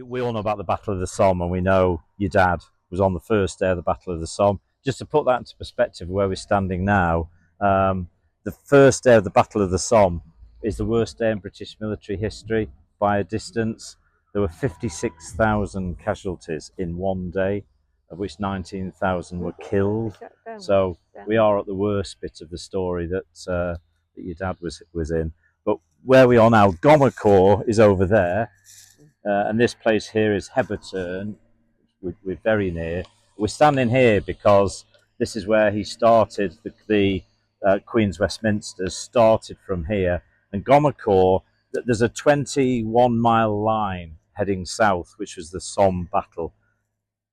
we all know about the Battle of the Somme, and we know your dad was on the first day of the Battle of the Somme. Just to put that into perspective, where we're standing now, the first day of the Battle of the Somme is the worst day in British military history by a distance. There were 56,000 casualties in one day, of which 19,000 were killed. So we are at the worst bit of the story that your dad was in. But where we are now, Gommecourt is over there, and this place here is Heberturn. We're very near. We're standing here because this is where he started. The Queen's Westminster started from here, and Gommecourt. There's a 21-mile line heading south, which was the Somme battle.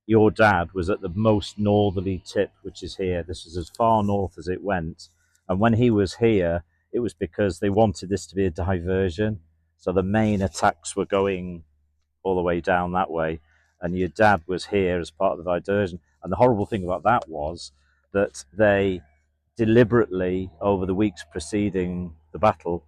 Your dad was at the most northerly tip, which is here. This was as far north as it went, and when he was here, it was because they wanted this to be a diversion. So the main attacks were going all the way down that way, and your dad was here as part of the diversion. And the horrible thing about that was that they deliberately, over the weeks preceding the battle,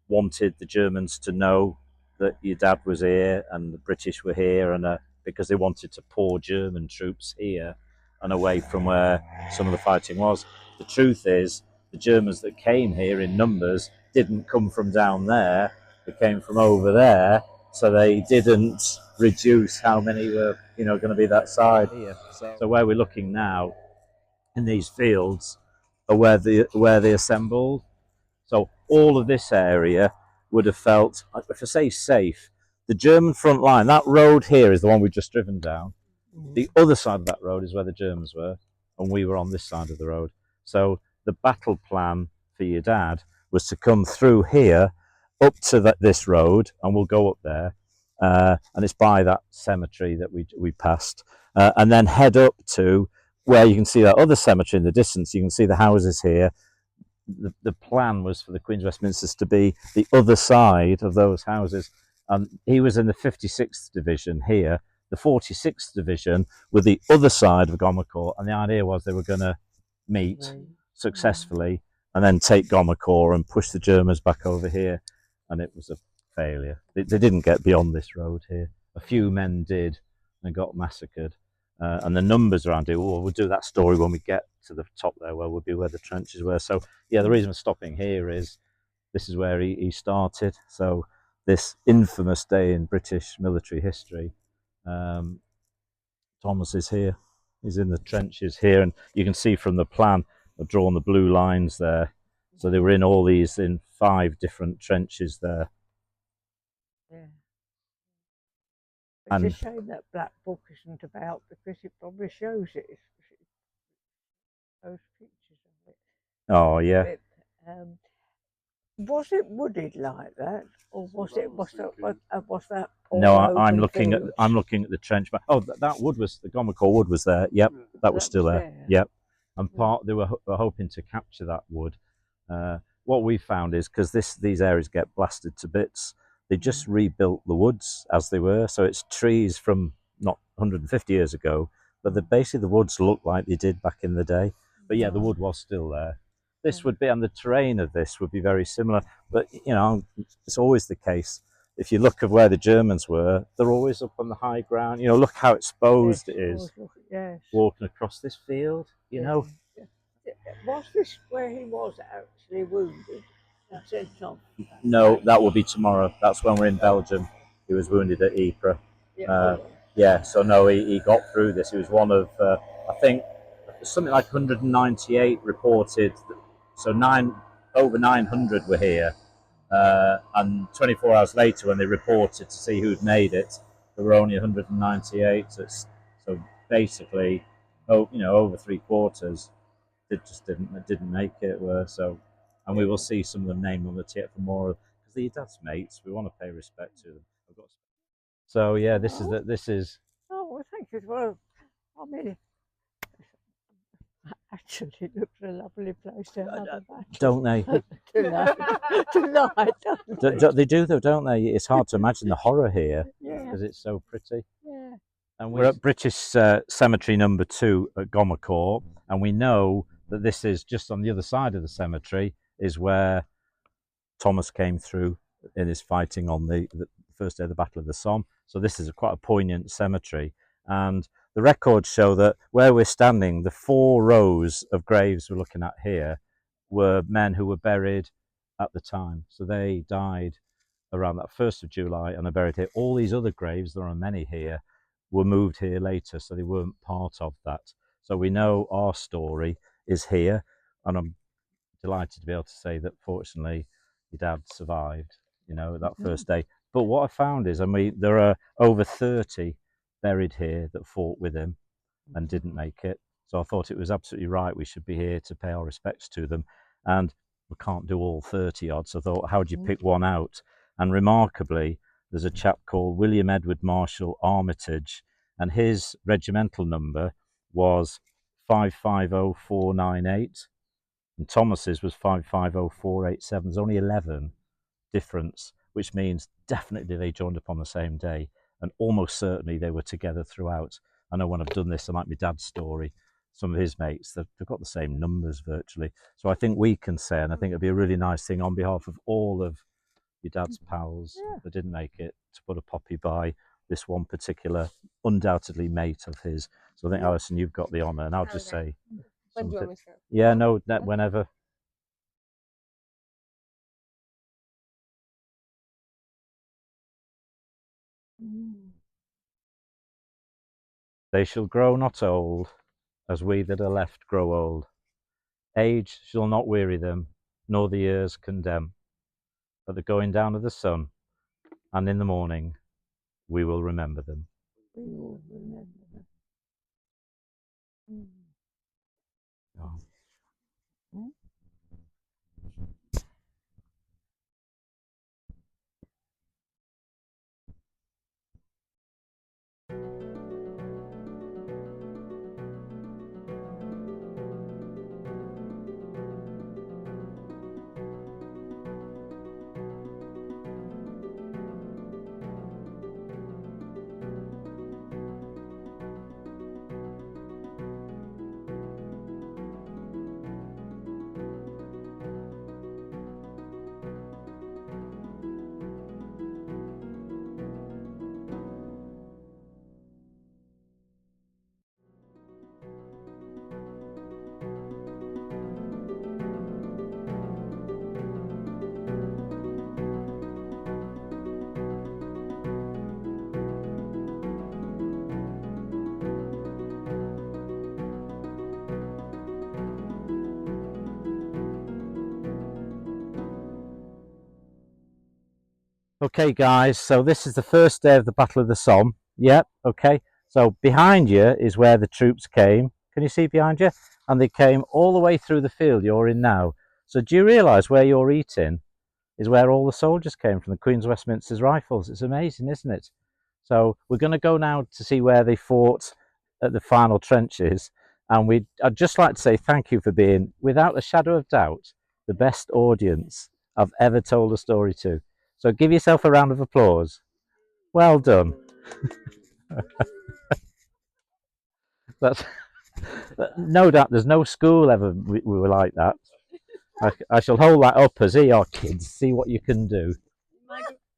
wanted the Germans to know that your dad was here and the British were here, and because they wanted to pour German troops here and away from where some of the fighting was. The truth is, the Germans that came here in numbers didn't come from down there, they came from over there, so they didn't reduce how many were going to be that side here. So where we're looking now in these fields are where they assembled. So all of this area would have felt, if I say safe, the German front line, that road here is the one we've just driven down. The other side of that road is where the Germans were, and we were on this side of the road. So the battle plan for your dad was to come through here up to this road, and we'll go up there, and it's by that cemetery that we passed, and then head up to where you can see that other cemetery in the distance. You can see the houses here. The plan was for the Queen's Westminsters to be the other side of those houses, and he was in the 56th Division here. The 46th Division were the other side of Gommecourt, and the idea was they were going to meet successfully and then take Gommecourt and push the Germans back over here, and it was a failure. They didn't get beyond this road here. A few men did and got massacred, and the numbers around here, we'll do that story when we get to the top there, where we'll be where the trenches were. So yeah, the reason we're stopping here is this is where he started. So this infamous day in British military history, Thomas is here. He's in the trenches here, and you can see from the plan, I've drawn the blue lines there. So they were in all these, in 5 different trenches there. Yeah. It's a shame that black book isn't about, because it probably shows it. Those pictures of it. Oh yeah. Was it wooded like that, or was that? No, I'm looking at the trench. Oh, that wood was, the Gommecourt wood was there. Yep, that was still there. Yep, and they were hoping to capture that wood. What we found is, because these areas get blasted to bits, they just rebuilt the woods as they were. So it's trees from not 150 years ago, but basically the woods look like they did back in the day. But yeah, the wood was still there. This would be, and the terrain of this would be very similar. But it's always the case. If you look at where the Germans were, they're always up on the high ground. Look how exposed it is. Walking across this field, Was this where he was actually wounded? No, that will be tomorrow. That's when we're in Belgium. He was wounded at Ypres. So no, he got through this. He was one of, I think, something like 198 reported. So over 900 were here. And 24 hours later, when they reported to see who'd made it, there were only 198. So basically, over 3/4 didn't make it. And we will see some of them named on the ticket for more, because they're your dad's mates. We want to pay respect to them. So yeah, this is. Oh, well, thank you. Well, I mean, actually, it looks a lovely place to have a battle. Don't they? Tonight, they do, though, don't they? It's hard to imagine the horror here, because it's so pretty. Yeah. And we're at British Cemetery number 2 at Gommecourt, and we know that this is just on the other side of the cemetery, is where Thomas came through in his fighting on the first day of the Battle of the Somme. So this is quite a poignant cemetery. And the records show that where we're standing, the 4 rows of graves we're looking at here were men who were buried at the time. So they died around that 1st of July and are buried here. All these other graves, there are many here, were moved here later, so they weren't part of that. So we know our story is here, and I'm delighted to be able to say that fortunately your dad survived, that first day. But what I found is, there are over 30 buried here that fought with him and didn't make it. So I thought it was absolutely right. We should be here to pay our respects to them. And we can't do all 30 odd. So I thought, how do you pick one out? And remarkably, there's a chap called William Edward Marshall Armitage, and his regimental number was 550498, and Thomas's was 550487. There's only 11 difference, which means definitely they joined up on the same day, and almost certainly they were together throughout. I know when I've done this, like my dad's story, some of his mates, they've got the same numbers virtually. So I think we can say, and I think it'd be a really nice thing on behalf of all of your dad's pals that didn't make it, to put a poppy by this one particular, undoubtedly mate of his. So I think, Alison, you've got the honour, and I'll just say when do you want something. me to? Yeah, no, whenever. They shall grow not old, as we that are left grow old. Age shall not weary them, nor the years condemn. At the going down of the sun, and in the morning, we will remember them. We will remember them. Oh. Okay, guys, so this is the first day of the Battle of the Somme. Yep, okay. So behind you is where the troops came. Can you see behind you? And they came all the way through the field you're in now. So do you realise where you're eating is where all the soldiers came from, the Queen's Westminster's Rifles? It's amazing, isn't it? So we're going to go now to see where they fought at the final trenches. And I'd just like to say thank you for being, without a shadow of doubt, the best audience I've ever told a story to. So give yourself a round of applause. Well done. That's no doubt. There's no school ever we were like that. I shall hold that up as here, kids. See what you can do.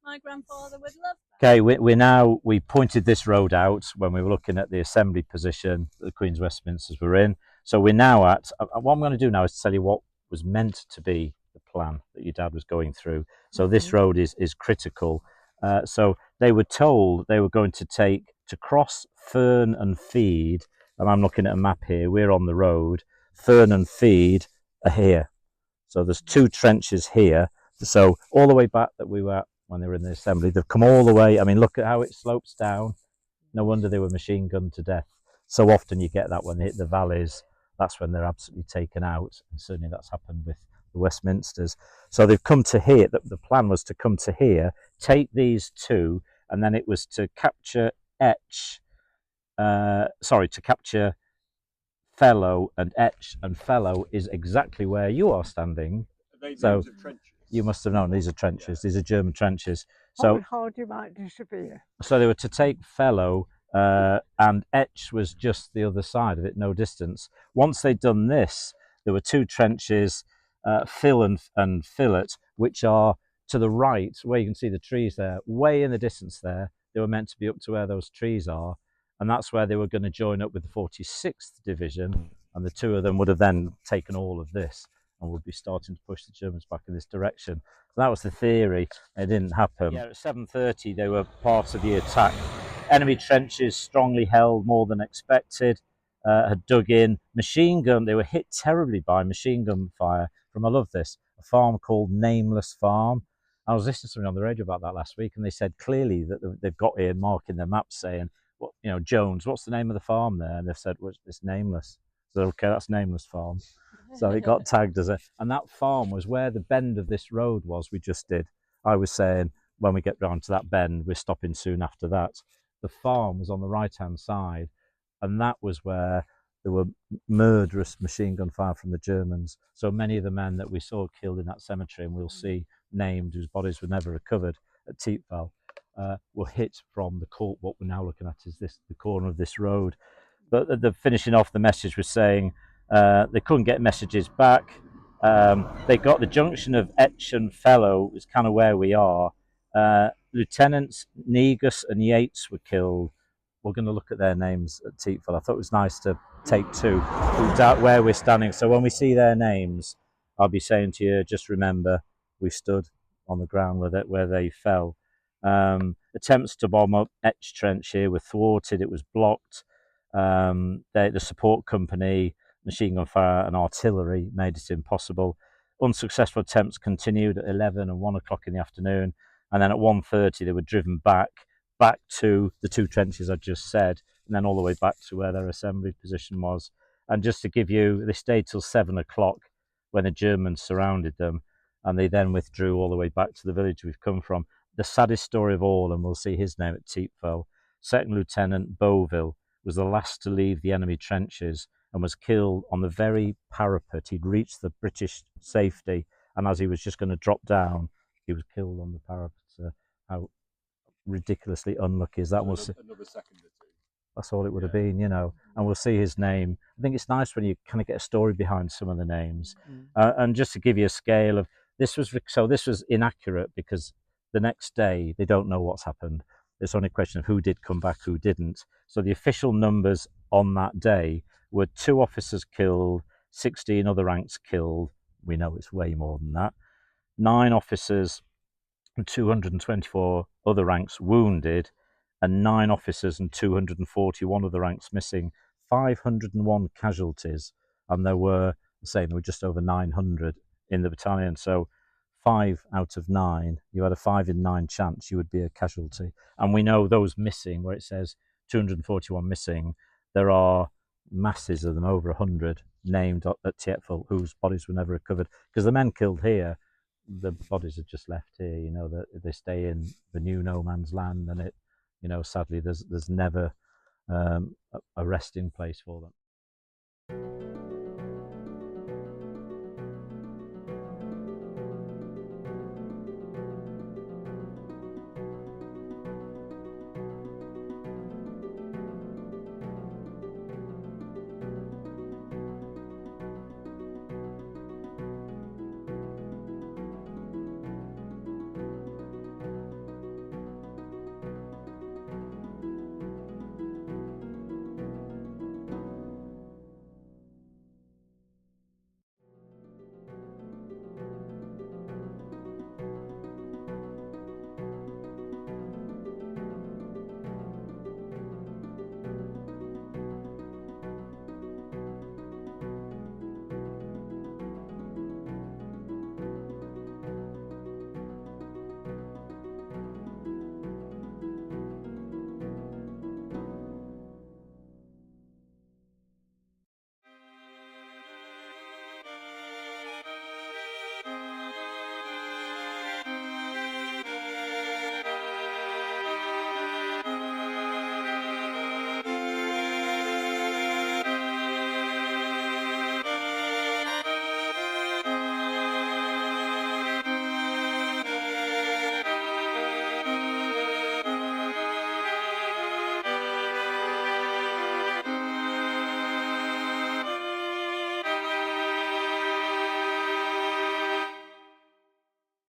My grandfather would love that. Okay, we pointed this road out when we were looking at the assembly position that the Queen's Westminsters were in. So we're now at. What I'm going to do now is tell you what was meant to be the plan that your dad was going through. So this road is critical. So they were told they were going to cross Fern and Feed, and I'm looking at a map here. We're on the road. Fern and Feed are here. So there's 2 trenches here. So all the way back that we were at when they were in the assembly, they've come all the way. I mean, look at how it slopes down. No wonder they were machine gunned to death. So often you get that when they hit the valleys. That's when they're absolutely taken out, and certainly that's happened with the Westminsters. So they've come to here. The plan was to come to here, take these 2, and then it was to capture to capture Fellow and Etch, and Fellow is exactly where you are standing. So you must have known these are trenches. These are German trenches. So hard you might disappear. So they were to take Fellow, and Etch was just the other side of it, no distance. Once they'd done this, there were 2 trenches, Fill and Fillet, which are to the right, where you can see the trees there, way in the distance there, they were meant to be up to where those trees are, and that's where they were going to join up with the 46th Division, and the two of them would have then taken all of this and would be starting to push the Germans back in this direction. So that was the theory. It didn't happen. Yeah, at 7:30 they were part of the attack. Enemy trenches strongly held, more than expected, had dug in. Machine gun, they were hit terribly by machine gun fire from, I love this, a farm called Nameless Farm. I was listening to something on the radio about that last week, and they said clearly that they've got here marking their maps saying, "What, you know, Jones, what's the name of the farm there?" And they've said, well, it's Nameless. So, okay, that's Nameless Farm. So it got tagged as a, and that farm was where the bend of this road was we just did. I was saying, when we get round to that bend, we're stopping soon after that. The farm was on the right-hand side, and that was where there were murderous machine gun fire from the Germans. So many of the men that we saw killed in that cemetery, and we'll see named, whose bodies were never recovered at Thiepval, were hit from the court. What we're now looking at is this, the corner of this road. But the finishing off the message was saying they couldn't get messages back. They got the junction of Etch and Fellow, is kind of where we are. Lieutenants Negus and Yates were killed. We're going to look at their names at Thiepval. I thought it was nice to take two where we're standing. So when we see their names, I'll be saying to you, just remember, we stood on the ground where they fell. Attempts to bomb up Etch Trench here were thwarted. It was blocked. The support company, machine gun fire and artillery made it impossible. Unsuccessful attempts continued at 11 and 1 o'clock in the afternoon, and then at 1:30 they were driven back to the two trenches I just said, and then all the way back to where their assembly position was. And just to give you, they stayed till 7 o'clock when the Germans surrounded them, and they then withdrew all the way back to the village we've come from. The saddest story of all, and we'll see his name at Thiepval, Second Lieutenant Beauville was the last to leave the enemy trenches and was killed on the very parapet. He'd reached the British safety, and as he was just going to drop down, he was killed on the parapet. How ridiculously unlucky is that? Was another second or two. That's all it would have been, you know. And we'll see his name. I think it's nice when you kind of get a story behind some of the names. And just to give you a scale of this was inaccurate because the next day they don't know what's happened. It's only a question of who did come back, who didn't. So the official numbers on that day were 2 officers killed, 16 other ranks killed. We know it's way more than that. 9 officers and 224 other ranks wounded, and 9 officers and 241 other ranks missing. 501 casualties, and there were just over 900 in the battalion. So 5 out of 9, you had a 5 in 9 chance you would be a casualty. And we know those missing, where it says 241 missing, there are masses of them, over 100 named at Thiepval, whose bodies were never recovered, because the men killed here, the bodies are just left here. You know, that they stay in the new no man's land, and it, you know, sadly there's never a resting place for them.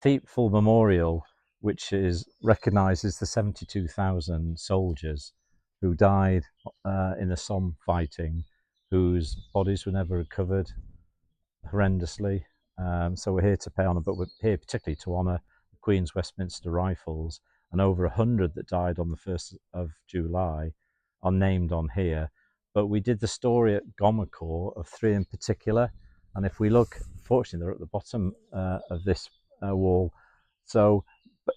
Thiepval Memorial, which recognises the 72,000 soldiers who died in the Somme fighting, whose bodies were never recovered horrendously. So we're here to pay honour, but we're here particularly to honour the Queen's Westminster Rifles, and over 100 that died on the 1st of July are named on here. But we did the story at Gomacore of 3 in particular, and if we look, fortunately they're at the bottom of this wall. So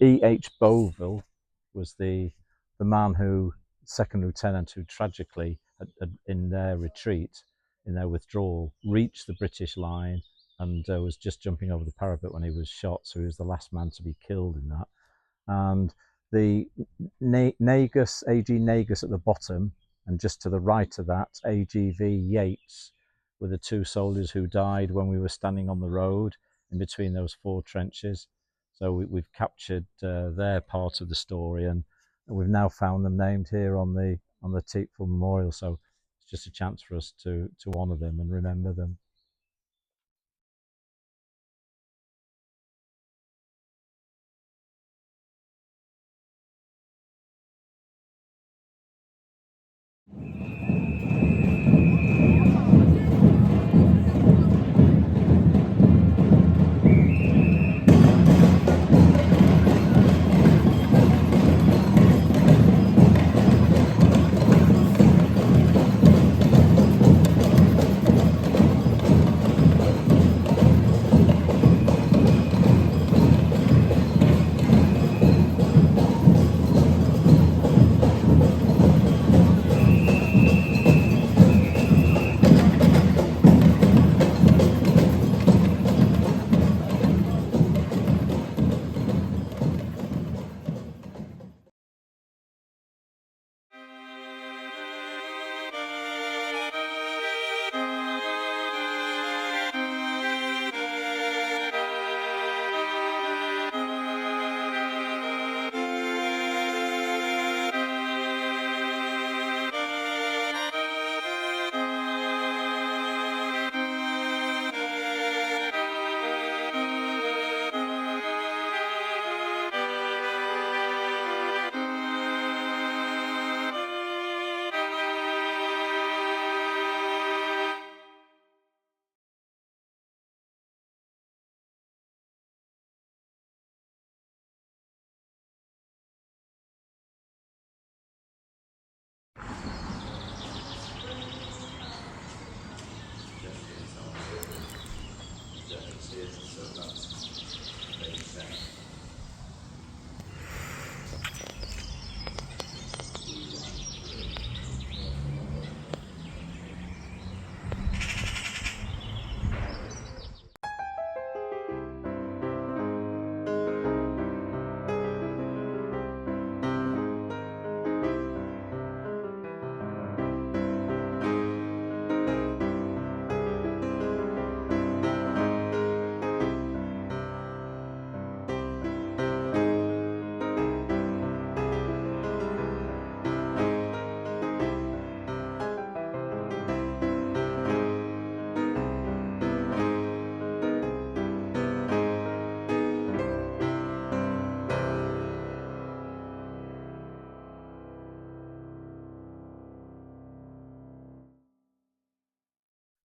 E.H. Boville was the man who, second lieutenant, who tragically in their retreat, in their withdrawal, reached the British line and was just jumping over the parapet when he was shot. So he was the last man to be killed in that. And the Nagus, A.G. Nagus at the bottom, and just to the right of that, A.G.V. Yates, were the 2 soldiers who died when we were standing on the road in between those 4 trenches. So we've captured their part of the story, and we've now found them named here on the Thiepval Memorial. So it's just a chance for us to honour them and remember them.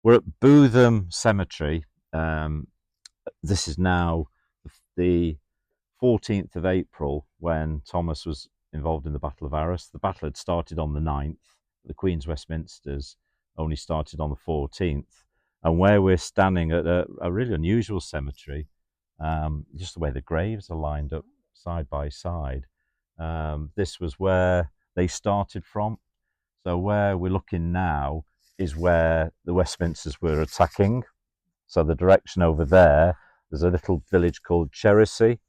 We're at Bootham Cemetery. This is now the 14th of April, when Thomas was involved in the Battle of Arras. The battle had started on the 9th. The Queen's Westminsters only started on the 14th. And where we're standing at a really unusual cemetery, just the way the graves are lined up side by side. This was where they started from. So where we're looking now is where the Westminsters were attacking. So the direction over there's a little village called Chertsey.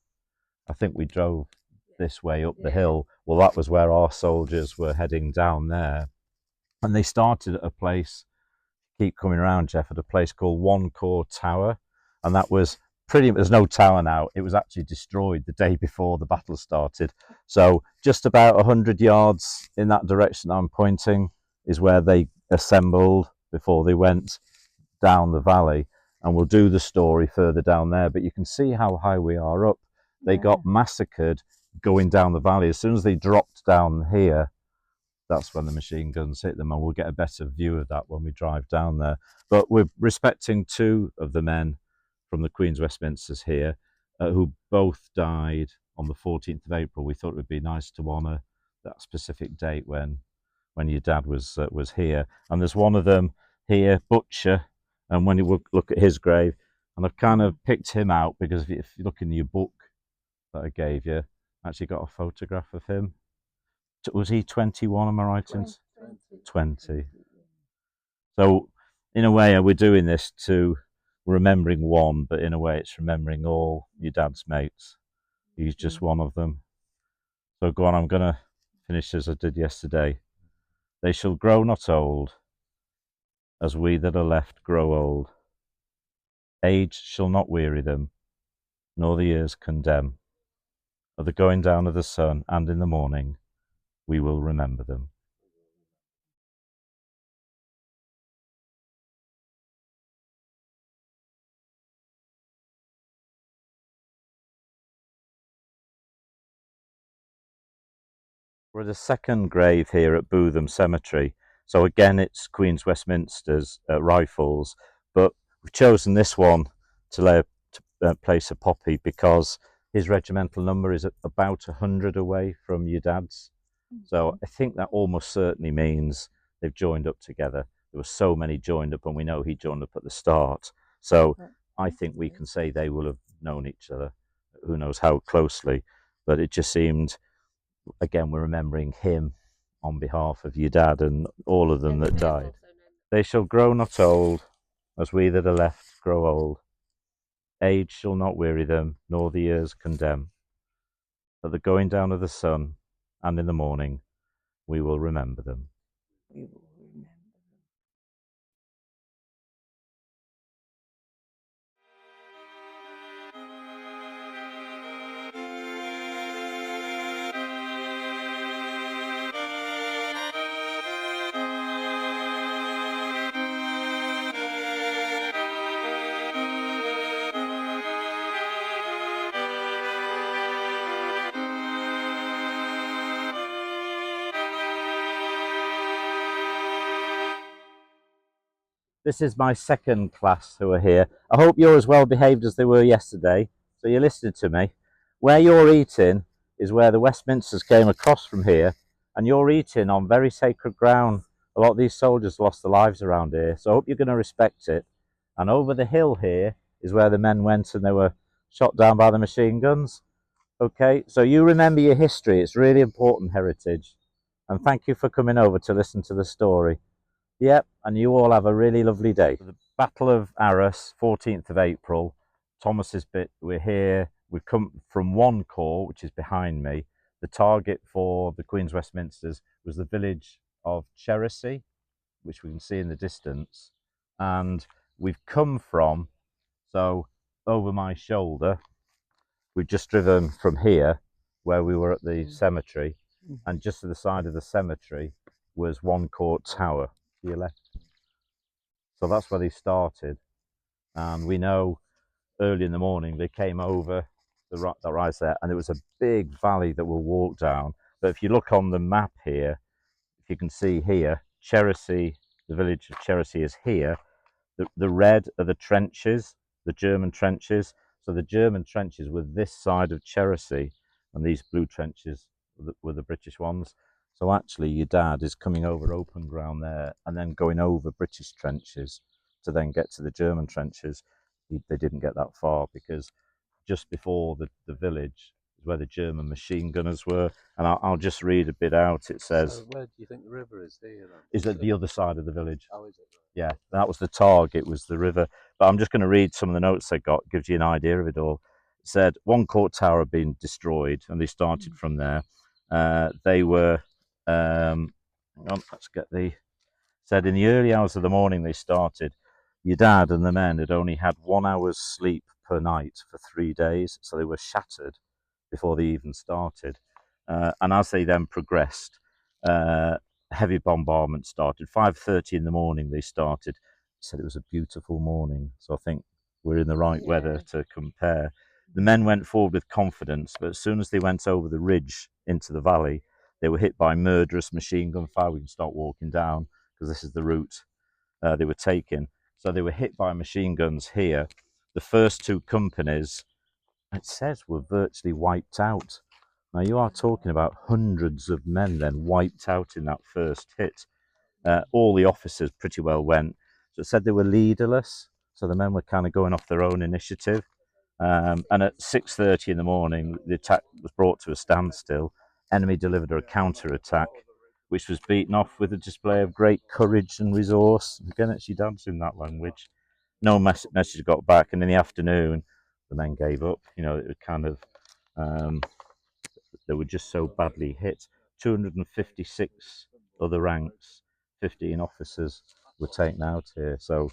I think we drove this way up the hill. Well, that was where our soldiers were heading down there. And they started at a place, keep coming around, Jeff, at a place called One Core Tower. And that was there's no tower now. It was actually destroyed the day before the battle started. So just about 100 yards in that direction I'm pointing is where they assembled before they went down the valley. and we'll do the story further down there. But you can see how high we are up. They got massacred going down the valley. As soon as they dropped down here, that's when the machine guns hit them, and we'll get a better view of that when we drive down there. But we're respecting two of the men from the Queen's Westminsters here, who both died on the 14th of April. We thought it would be nice to honour that specific date when your dad was here. And there's one of them here, Butcher, and when you look at his grave, and I've kind of picked him out because if you look in your book that I gave you, I actually got a photograph of him. Was he 21, am I right? 20. So in a way, we're doing this to remembering one, but in a way it's remembering all your dad's mates. He's just one of them. So go on, I'm going to finish as I did yesterday. They shall grow not old, as we that are left grow old. Age shall not weary them, nor the years condemn. At the going down of the sun and in the morning, we will remember them. We're at the second grave here at Bootham Cemetery. So again, it's Queen's Westminster's rifles, but we've chosen this one to place a poppy because his regimental number is about 100 away from your dad's. So I think that almost certainly means they've joined up together. There were so many joined up, and we know he joined up at the start. So I think we can say they will have known each other. Who knows how closely, but it just seemed, again, we're remembering him on behalf of your dad and all of them that died. They shall grow not old, as we that are left grow old. Age shall not weary them, nor the years condemn. At the going down of the sun and in the morning, we will remember them. We will remember them. This is my second class who are here. I hope you're as well behaved as they were yesterday, so you're listening to me. Where you're eating is where the Westminsters came across from here, and you're eating on very sacred ground. A lot of these soldiers lost their lives around here, so I hope you're going to respect it. And over the hill here is where the men went and they were shot down by the machine guns. Okay, so you remember your history. It's really important heritage. And thank you for coming over to listen to the story. Yep, and you all have a really lovely day. The Battle of Arras, 14th of April. Thomas's bit, we're here. We've come from one corps, which is behind me. The target for the Queen's Westminsters was the village of Chertsey, which we can see in the distance. And we've come from, so over my shoulder, we've just driven from here, where we were at the cemetery, and just to the side of the cemetery was one court tower. To your left. So that's where they started, and we know early in the morning they came over that rise there, and it was a big valley that we'll walk down. But if you look on the map here, if you can see here, Chertsey, the village of Chertsey is here. The red are the trenches, the German trenches. So the German trenches were this side of Chertsey, and these blue trenches were the British ones. So actually your dad is coming over open ground there and then going over British trenches to then get to the German trenches. They didn't get that far because just before the village is where the German machine gunners were. And I'll just read a bit out. It says... So where do you think the river is here then? Is at the other side of the village. Oh, is it? Yeah, that was the target, was the river. But I'm just going to read some of the notes they got, gives you an idea of it all. It said one court tower had been destroyed, and they started from there. They were... hang on, let's get the... Said in the early hours of the morning they started. Your dad and the men had only had 1 hour's sleep per night for 3 days, so they were shattered before they even started. And as they then progressed, heavy bombardment started. 5:30 in the morning they started. Said it was a beautiful morning. So I think we're in the right weather to compare. The men went forward with confidence, but as soon as they went over the ridge into the valley, they were hit by murderous machine gun fire. We can start walking down because this is the route they were taking. So they were hit by machine guns here. The first two companies, it says, were virtually wiped out. Now you are talking about hundreds of men then wiped out in that first hit. All the officers pretty well went. So it said they were leaderless. So the men were kind of going off their own initiative. And at 6:30 in the morning, the attack was brought to a standstill. Enemy delivered a counter-attack, which was beaten off with a display of great courage and resource. Again, it's your dad's in that language. No message got back, and in the afternoon, the men gave up. You know, it was kind of they were just so badly hit. 256 other ranks, 15 officers were taken out here. So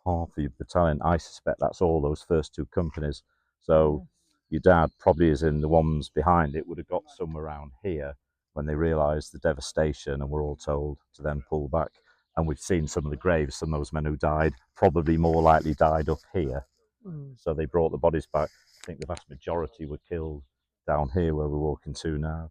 half of your battalion, I suspect that's all those first two companies. So your dad probably is in the ones behind it, would have got somewhere around here when they realised the devastation and were all told to then pull back. And we've seen some of the graves, some of those men who died, probably more likely died up here. So they brought the bodies back. I think the vast majority were killed down here where we're walking to now.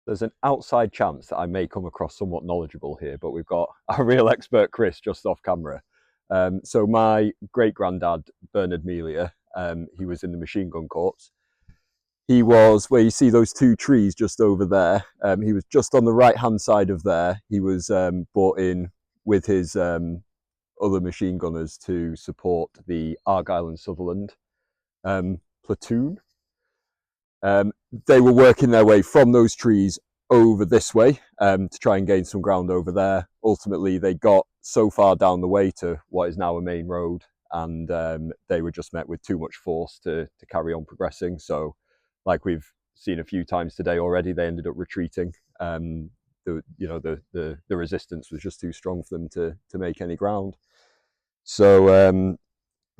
There's an outside chance that I may come across somewhat knowledgeable here, but we've got a real expert, Chris, just off camera. So my great-granddad, Bernard Melia, he was in the Machine Gun Corps. He was, where you see those two trees just over there, he was just on the right-hand side of there. He was brought in with his other machine gunners to support the Argyll and Sutherland platoon. They were working their way from those trees over this way to try and gain some ground over there. Ultimately, they got so far down the way to what is now a main road, and they were just met with too much force to carry on progressing. So, like we've seen a few times today already, they ended up retreating. The resistance was just too strong for them to make any ground. So I'm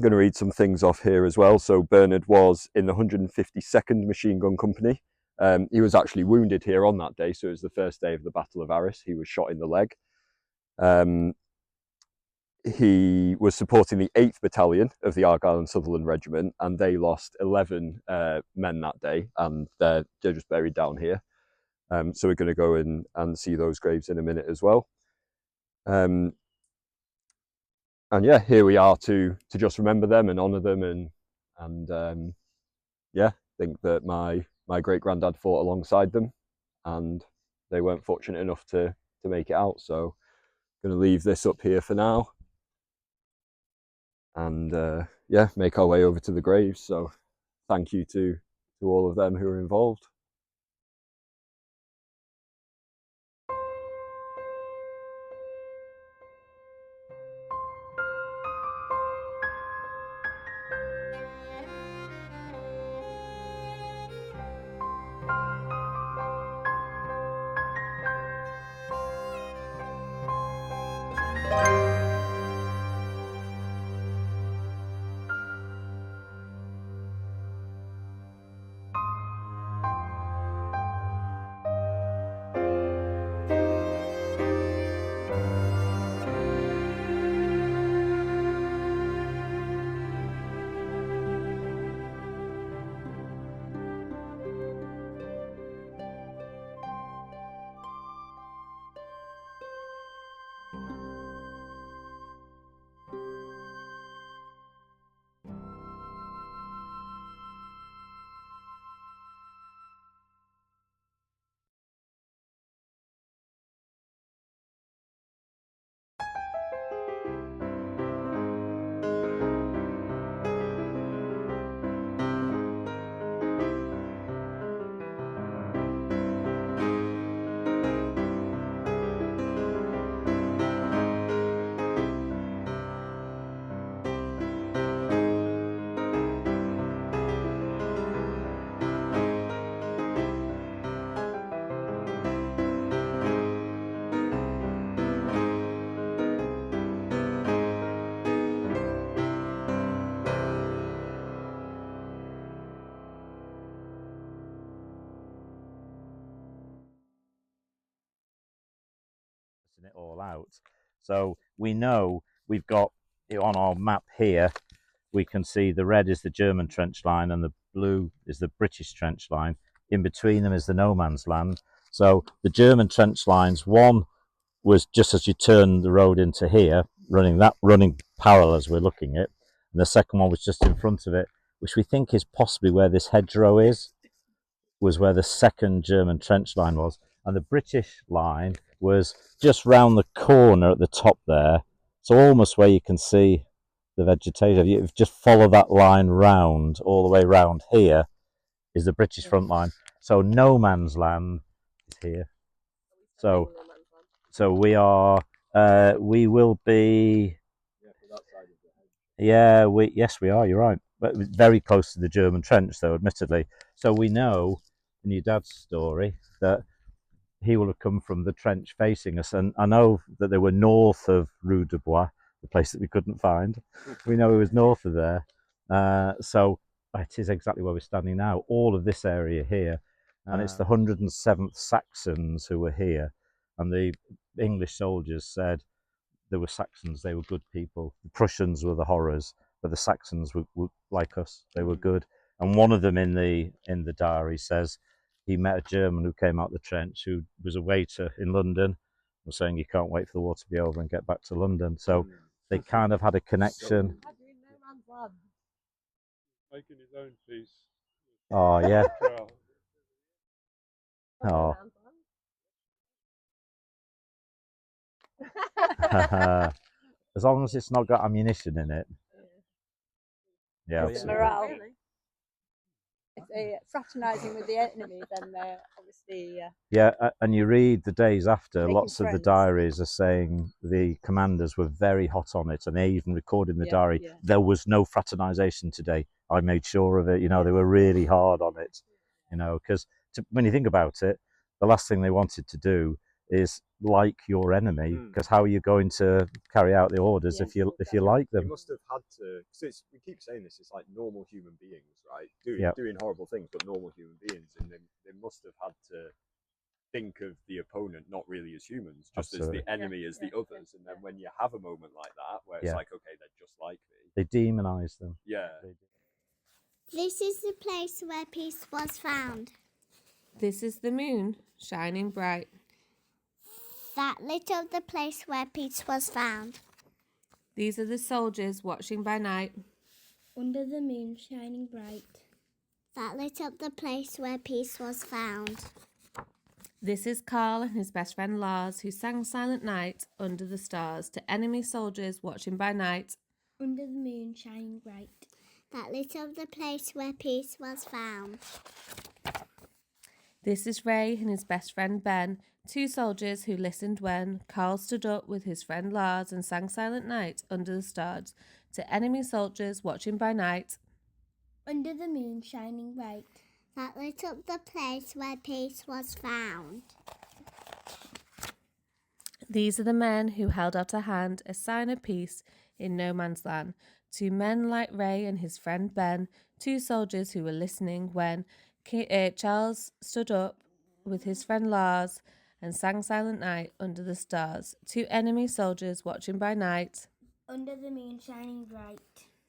going to read some things off here as well. So Bernard was in the 152nd Machine Gun Company. He was actually wounded here on that day, so it was the first day of the Battle of Arras. He was shot in the leg. He was supporting the 8th Battalion of the Argyll and Sutherland Regiment, and they lost 11 men that day, and they're just buried down here. So we're going to go in and see those graves in a minute as well. And yeah, here we are to just remember them and honour them, and yeah, think that my great granddad fought alongside them, and they weren't fortunate enough to make it out. So I'm going to leave this up here for now, and yeah, make our way over to the graves. So thank you to all of them who are involved. sorting it all out. So we know we've got on our map here, we can see the red is the German trench line and the blue is the British trench line. In between them is the no man's land. So the German trench lines, one was just as you turn the road into here, running parallel as we're looking at, and the second one was just in front of it, which we think is possibly where this hedgerow is, was where the second German trench line was, and the British line was just round the corner at the top there, so almost where you can see the vegetation. You just follow that line round, all the way round here is the British front line. So no man's land is here. So we are, we will be, yes, we are, you're right. But very close to the German trench, though, admittedly. So we know, in your dad's story, that he will have come from the trench facing us. And I know that they were north of Rue de Bois, the place that we couldn't find. We know he was north of there. So it is exactly where we're standing now, all of this area here. And it's the 107th Saxons who were here. And the English soldiers said there were Saxons, they were good people. The Prussians were the horrors, but the Saxons were like us, they were good. And one of them in the diary says he met a German who came out the trench, who was a waiter in London, was saying he can't wait for the war to be over and get back to London. So they kind of had a connection. Making his own peace. Oh, yeah. Oh. As long as it's not got ammunition in it. Yeah. It's morale. If they're fraternising with the enemy, then they're obviously. Yeah, and you read the days after, Making lots of the friends. diaries are saying the commanders were very hot on it, and they even recorded in the diary, yeah. there was no fraternisation today. I made sure of it, you know, they were really hard on it, you know, because when you think about it, the last thing they wanted to do is like your enemy, because how are you going to carry out the orders if you like them? They must have had to, because we keep saying this, it's like normal human beings, right? Doing horrible things, but normal human beings, and they must have had to think of the opponent not really as humans, just Absolutely. as the enemy as the others. And then when you have a moment like that, where it's like, okay, they're just like me. They demonise them. Yeah. This is the place where peace was found. This is the moon, shining bright. That lit up the place where peace was found. These are the soldiers watching by night. Under the moon shining bright. That lit up the place where peace was found. This is Carl and his best friend Lars, who sang Silent Night under the stars to enemy soldiers watching by night. Under the moon shining bright. That lit up the place where peace was found. This is Ray and his best friend Ben, two soldiers who listened when Carl stood up with his friend Lars and sang Silent Night under the stars to enemy soldiers watching by night. Under the moon shining bright. That lit up the place where peace was found. These are the men who held out a hand, a sign of peace in no man's land. Two men like Ray and his friend Ben, two soldiers who were listening when Charles stood up with his friend Lars and sang Silent Night under the stars. Two enemy soldiers watching by night. Under the moon shining bright.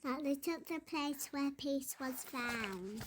That lit up the place where peace was found.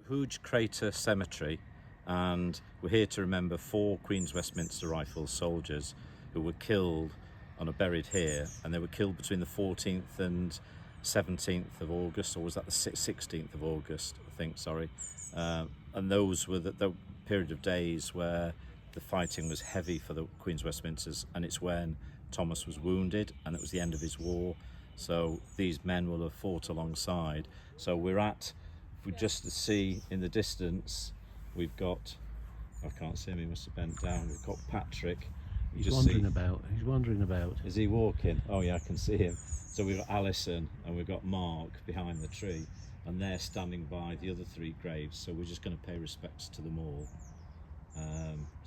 Huge Crater Cemetery, and we're here to remember 4 Queen's Westminster Rifles soldiers who were killed and are buried here, and they were killed between the 14th and 17th of August, or was that the 16th of August, I think, sorry. And those were the period of days where the fighting was heavy for the Queen's Westminsters, and it's when Thomas was wounded and it was the end of his war. So these men will have fought alongside. So if we just see in the distance, we've got, I can't see him, he must have bent down, we've got Patrick. He's wandering about. He's wandering about. Is he walking? Oh yeah, I can see him. So we've got Alison and we've got Mark behind the tree, and they're standing by the other 3 graves. So we're just going to pay respects to them all.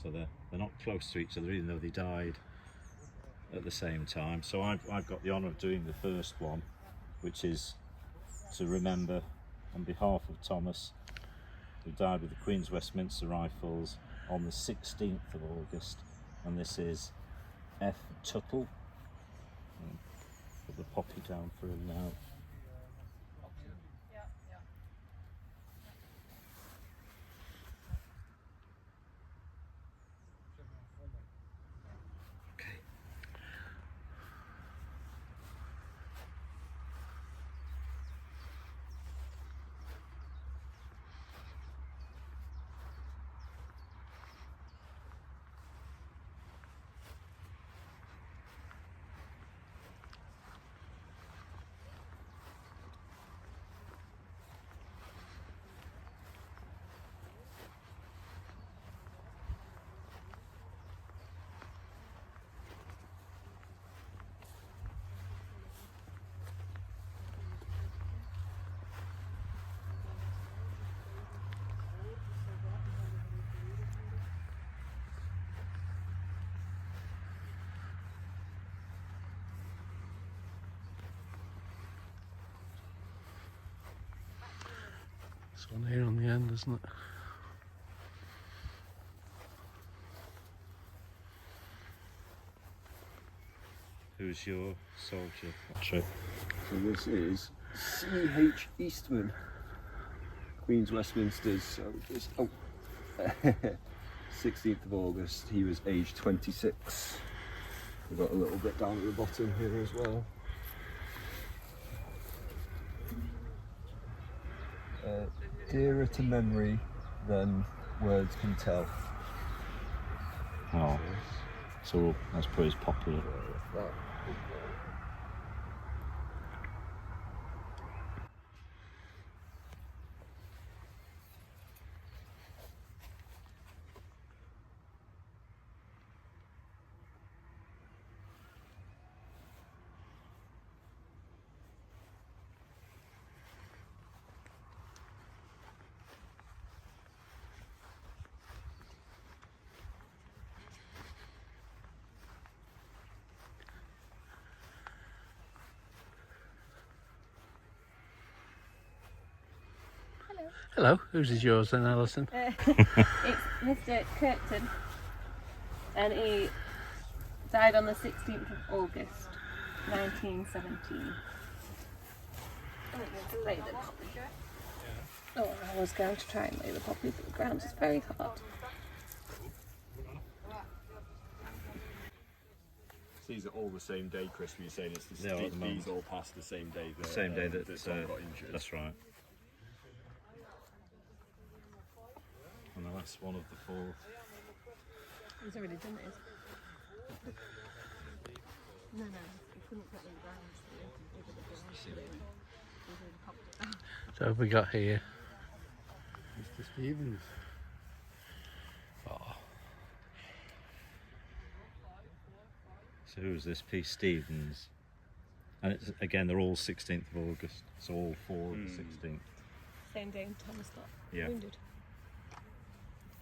So they're not close to each other, even though they died at the same time. So I've got the honour of doing the first one, which is to remember on behalf of Thomas, who died with the Queen's Westminster Rifles on the 16th of August. And this is F. Tuttle. Put the poppy down for him now. Okay. It's one here on the end, isn't it? Who's your soldier, Patrick? So this is C.H. Eastman, Queen's Westminsters. So just 16th of August. He was aged 26. We've got a little bit down at the bottom here as well. Dearer to memory than words can tell. Oh, so that's probably as popular. Hello, whose is yours then, Alison? It's Mr. Kirkton, and he died on the 16th of August 1917. Lay the poppy. Oh, I was going to try and lay the poppy, but the ground is very hard. These are all the same day, Chris. Were you saying it's They are at the moment. these all passed the same day? The same day that Tom got injured. That's right. And the last one of the 4. He's already done it. No, he couldn't put them down. So have we got here? Mr. Stevens. Oh, So who's this piece? Stevens. And it's, again, they're all 16th of August. So all 4 of the 16th. Same day Thomas got wounded.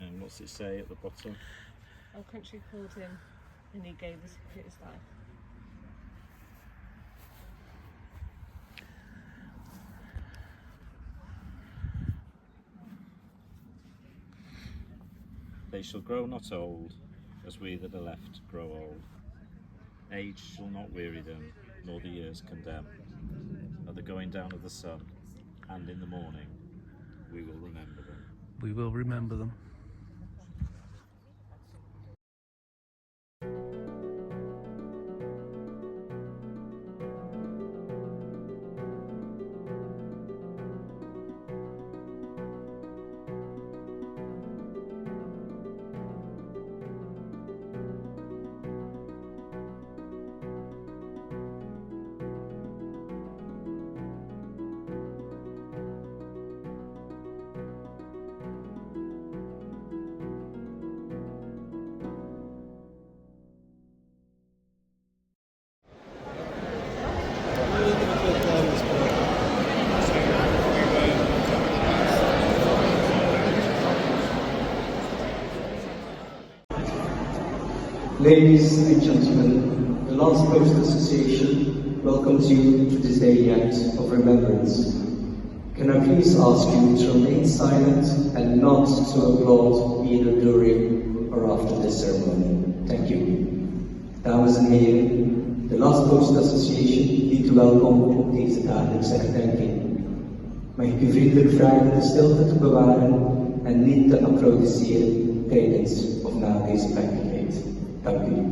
And what's it say at the bottom? Our country called him, and he gave us his life. They shall grow not old, as we that are left grow old. Age shall not weary them, nor the years condemn. At the going down of the sun, and in the morning, we will remember them. we will remember them. Ladies and gentlemen, the Last Post Association welcomes you to this day yet of remembrance. Can I please ask you to remain silent and not to applaud either during or after this ceremony? Thank you. Dames en heren, de Last Post Association biedt u welkom op deze dagelijkse herdenking. Mag ik u vriendelijk vragen de stilte te bewaren en niet te applaudisseren tijdens of na deze plechtigheid. Dank u.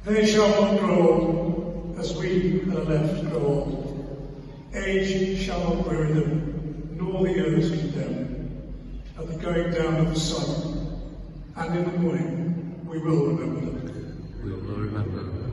They shall not grow old, as we that are left grow old. Age shall not weary them, nor the years condemn. At the going down of the sun, and in the morning, we will remember them. We will remember them.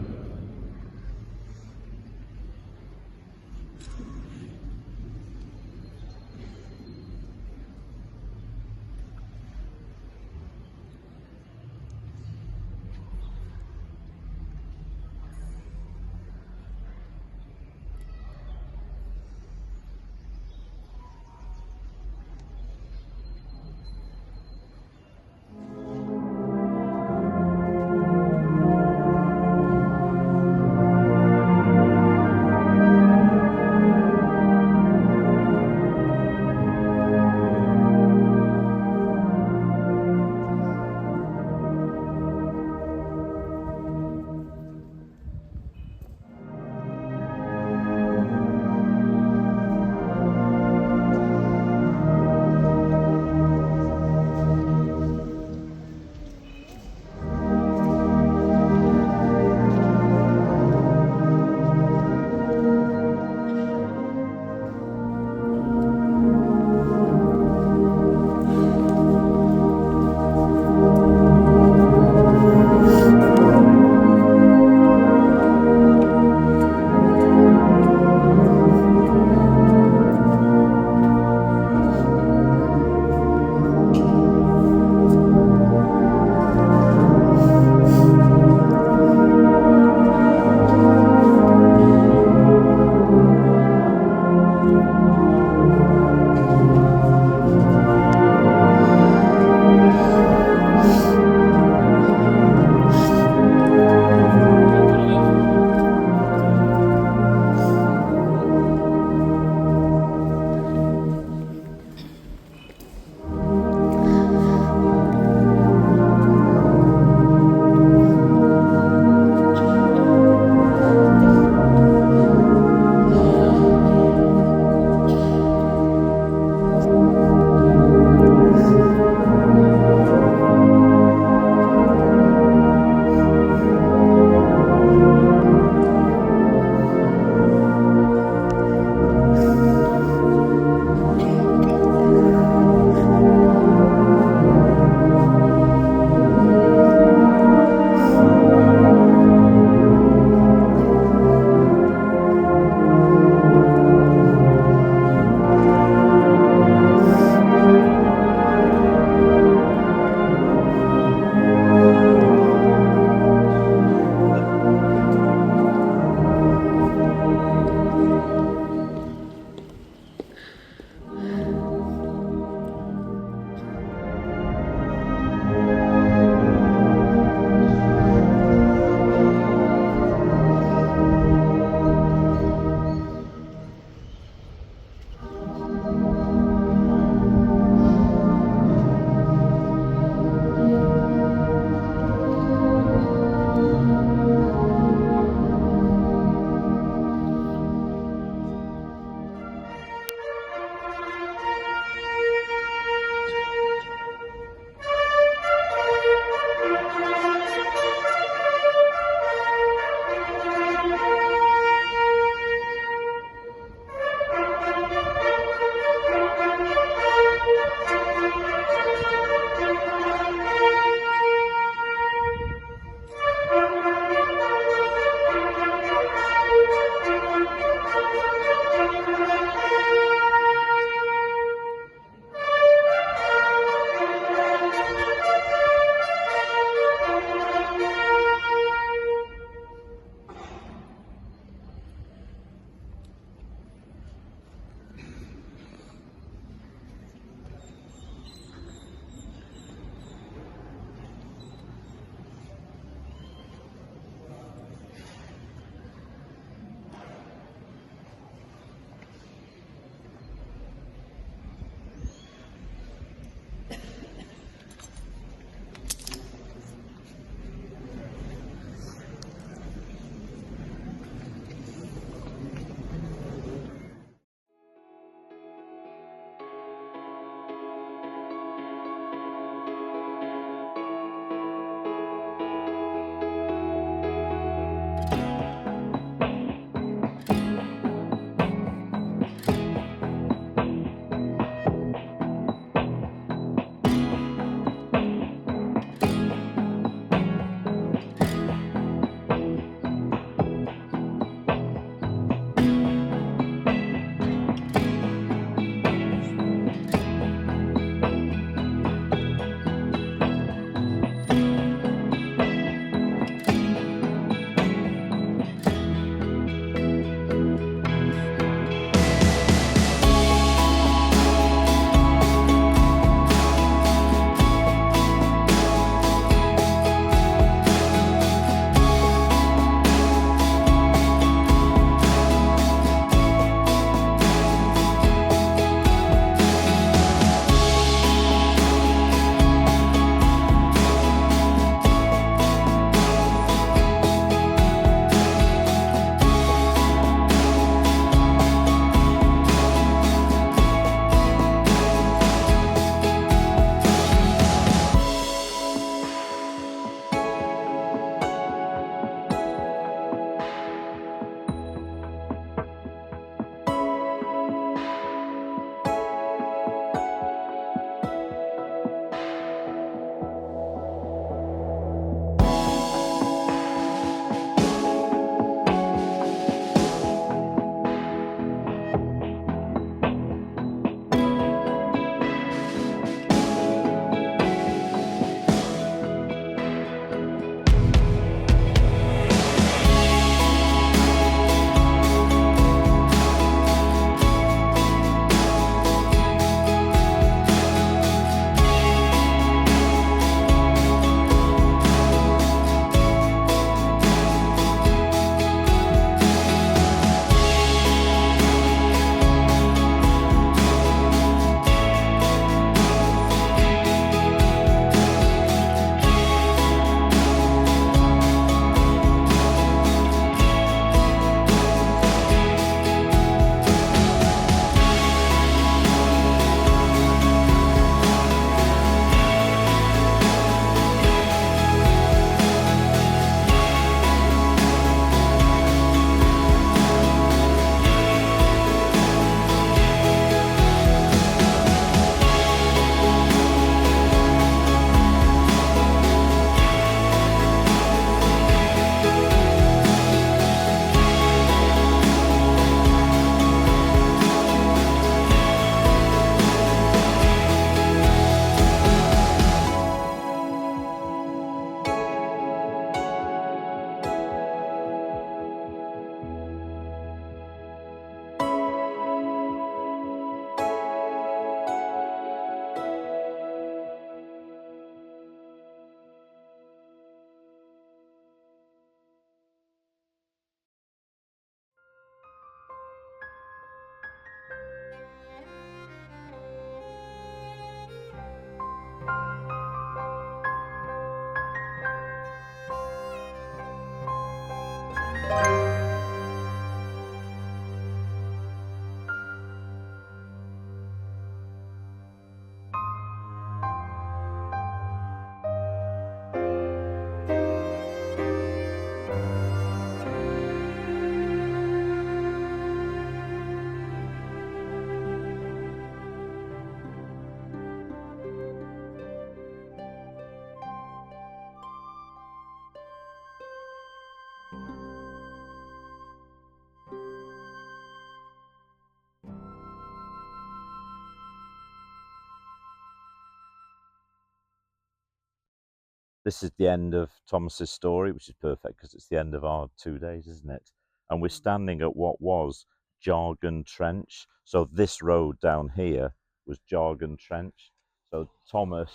this is the end of Thomas's story, which is perfect because it's the end of our 2 days, isn't it? And we're standing at what was Jargon Trench. So this road down here was Jargon Trench. So Thomas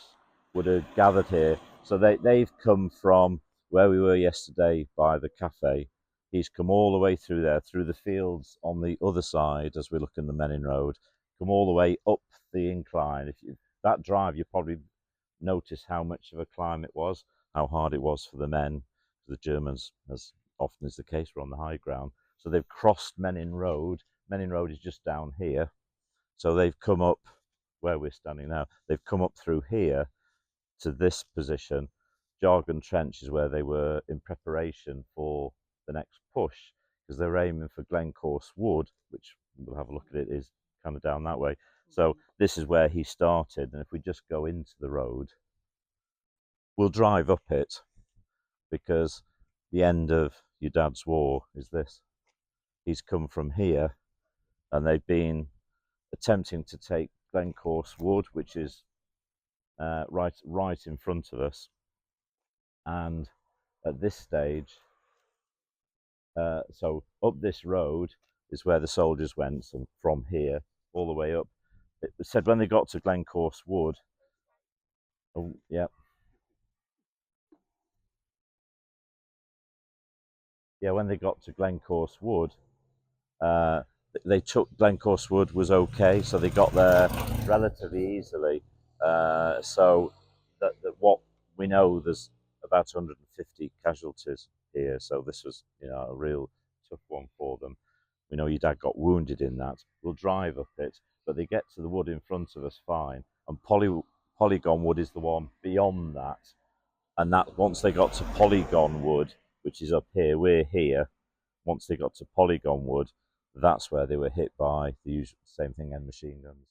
would have gathered here. So they've come from where we were yesterday by the cafe. He's come all the way through there, through the fields on the other side as we look in the Menin Road, come all the way up the incline. That drive, you probably notice how much of a climb it was, how hard it was for the men. The Germans, as often is the case, were on the high ground. So they've crossed Menin Road. Menin Road is just down here. So they've come up where we're standing now. They've come up through here to this position. Jargon Trench is where they were in preparation for the next push, because they're aiming for Glencorse Wood, which we'll have a look at it, is kind of down that way. So this is where he started, and if we just go into the road, we'll drive up it, because the end of your dad's war is this. He's come from here, and they've been attempting to take Glencorse Wood, which is right in front of us. And at this stage, so up this road is where the soldiers went, and from here all the way up. It said when they got to Glencorse Wood, oh yeah, when they got to Glencorse Wood, they took Glencorse Wood was okay, so they got there relatively easily. So that what we know, there's about 150 casualties here, so this was, a real tough one for them. We know your dad got wounded in that. We'll drive up it, but they get to the wood in front of us fine, and Polygon Wood is the one beyond that. And that once they got to Polygon Wood, which is up here, we're here. Once they got to Polygon Wood, that's where they were hit by the usual same thing, and machine guns.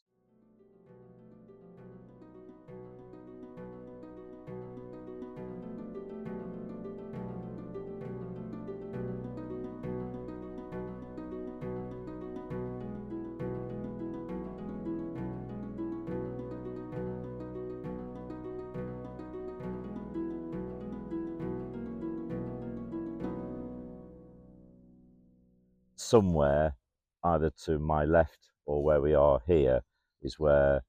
Somewhere, either to my left or where we are here, is where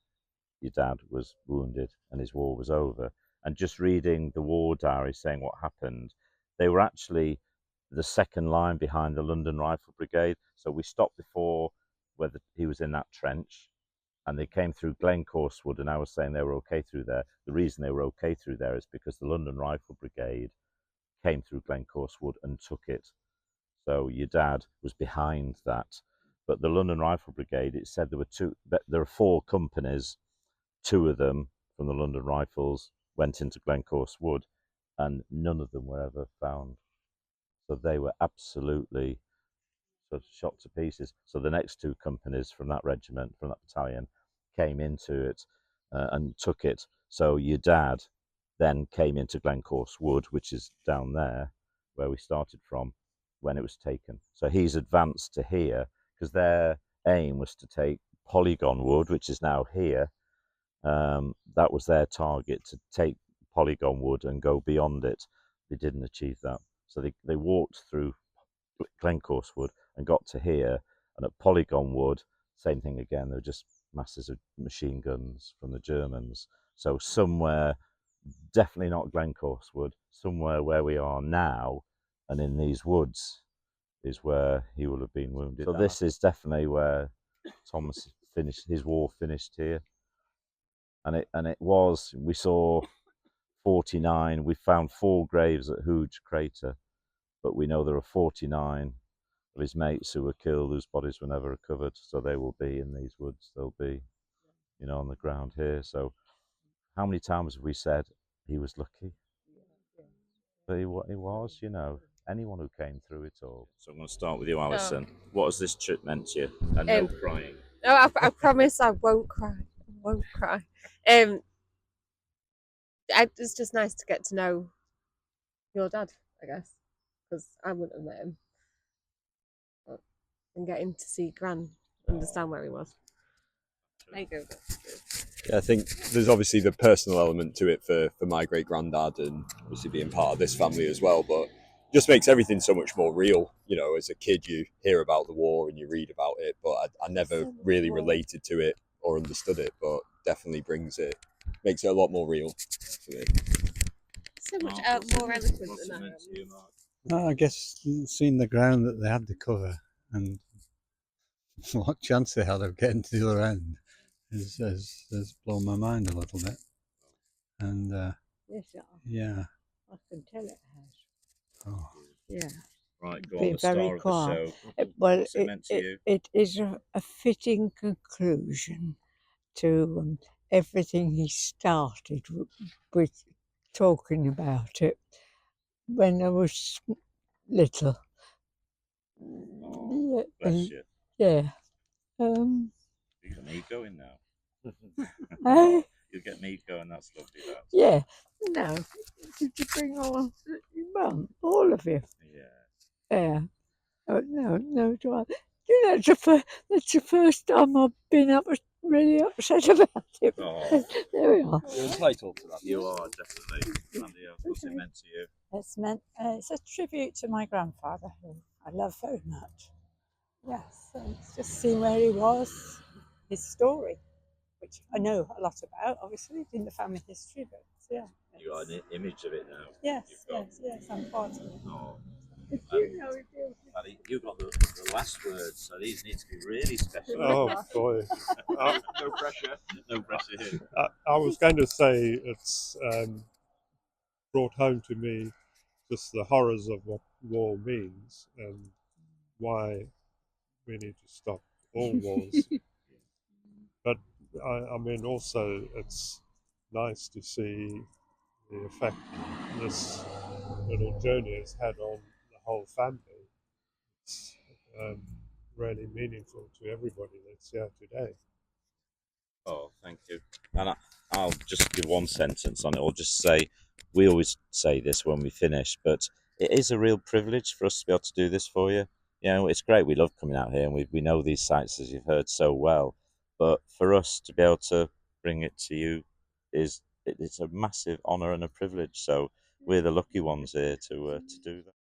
your dad was wounded and his war was over. And just reading the war diary saying what happened, they were actually the second line behind the London Rifle Brigade. So we stopped before where he was in that trench, and they came through Glencorse Wood, and I was saying they were okay through there. The reason they were okay through there is because the London Rifle Brigade came through Glencorse Wood and took it. So your dad was behind that. But the London Rifle Brigade, it said there are 4 companies. 2 of them from the London Rifles went into Glencorse Wood, and none of them were ever found. So they were absolutely sort of shot to pieces. So the next 2 companies from that regiment, from that battalion, came into it and took it. So your dad then came into Glencorse Wood, which is down there where we started from, when it was taken. So he's advanced to here, because their aim was to take Polygon Wood, which is now here. That was their target, to take Polygon Wood and go beyond it. They didn't achieve that. So they walked through Glencorse Wood and got to here, and at Polygon Wood, same thing again. There were just masses of machine guns from the Germans. So somewhere, definitely not Glencorse Wood, somewhere where we are now and in these woods is where he will have been wounded. So this is definitely where Thomas finished, his war finished here. And it was, we saw 49, we found 4 graves at Hooge Crater, but we know there are 49 of his mates who were killed, whose bodies were never recovered. So they will be in these woods, they'll be, on the ground here. So how many times have we said he was lucky? But he was, anyone who came through it all. So I'm going to start with you, Alison. What has this trip meant to you? And no crying. No, I promise I won't cry. I won't cry. It's just nice to get to know your dad, I guess, because I wouldn't have met him. And getting to see Gran, understand where he was. There you go. Yeah, I think there's obviously the personal element to it for my great granddad, and obviously being part of this family as well. But just makes everything so much more real. You know, as a kid, you hear about the war and you read about it, but I never really related to it or understood it. But definitely makes it a lot more real for me. So much more eloquent than that. I guess seeing the ground that they had to cover and what chance they had of getting to the other end has blown my mind a little bit. And Yes, yeah, I can tell it has. oh, Yeah. Right, go on, Been the very star of the quiet. show. Well, What's it meant to you? it is a fitting conclusion to everything he started with talking about it when I was little. Oh, Yeah, bless you. yeah. You got me going now. Eh? You get me going, that's lovely, that. Yeah. No. Did you bring well, all of you? Yeah. Yeah. Oh, no, do I? You know, that's the first time I've been really upset about it. Oh. There we are. You're entitled to that. You are, definitely. Andy, what's it meant to you? It's a tribute to my grandfather, who I love very much. Yes, and it's just seeing where he was, his story, which I know a lot about, obviously, in the family history, but yeah. You got an image of it now. Yes, I'm part of it. Oh. You know, Paddy, you got the last word, so these need to be really special. Oh boy. No pressure. No pressure here. I was going to say it's brought home to me just the horrors of what war means and why we need to stop all wars. But I mean, also it's nice to see the effect this little journey has had on the whole family. It's really meaningful to everybody that's here today. Oh, thank you. And I'll just give one sentence on it, or just say, we always say this when we finish, but it is a real privilege for us to be able to do this for you. You know, it's great. We love coming out here, and we know these sites, as you've heard, so well. But for us to be able to bring it to you it's a massive honour and a privilege. So we're the lucky ones here to do that.